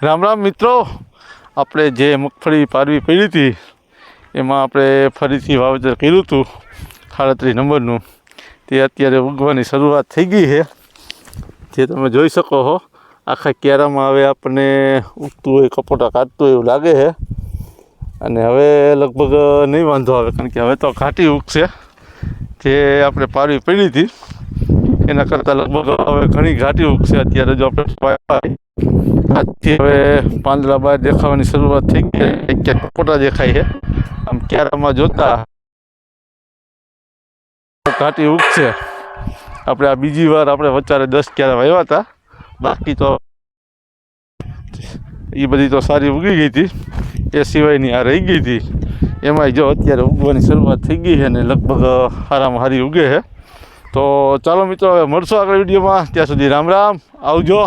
રામ રામ મિત્રો, આપણે જે મગફળી પાડવી પડી હતી એમાં આપણે ફરીથી વાવેતર કર્યું હતું 38 નંબરનું. તે અત્યારે ઉગવાની શરૂઆત થઈ ગઈ છે, જે તમે જોઈ શકો છો. આખા ક્યારામાં હવે આપણને ઉગતું હોય, કપોટા કાઢતું હોય એવું લાગે છે. અને હવે લગભગ નહીં વાંધો આવે, કારણ કે હવે તો ઘાટી ઉગશે. જે આપણે પાડવી પડી હતી એના કરતાં લગભગ હવે ઘણી ઘાટી ઉગશે. અત્યારે જો આપણે આજથી હવે પાંદડા બહાર દેખાવાની શરૂઆત થઈ ગઈ, ક્યાંક કપોટા દેખાય છે. આમ ક્યારામાં જોતા ઘાટી ઉગશે. આપણે આ બીજી વાર આપણે વચારે 10 ક્યારા વાવ્યા હતા, બાકી તો એ બધી તો સારી ઉગી ગઈ હતી. એ સિવાયની આ રહી ગઈ હતી, એમાંય જો અત્યારે ઉગવાની શરૂઆત થઈ ગઈ છે ને લગભગ સારામાં સારી ઉગે છે. તો ચાલો મિત્રો, હવે મળશો આગળ વિડીયોમાં. ત્યાં સુધી રામ રામ, આવજો.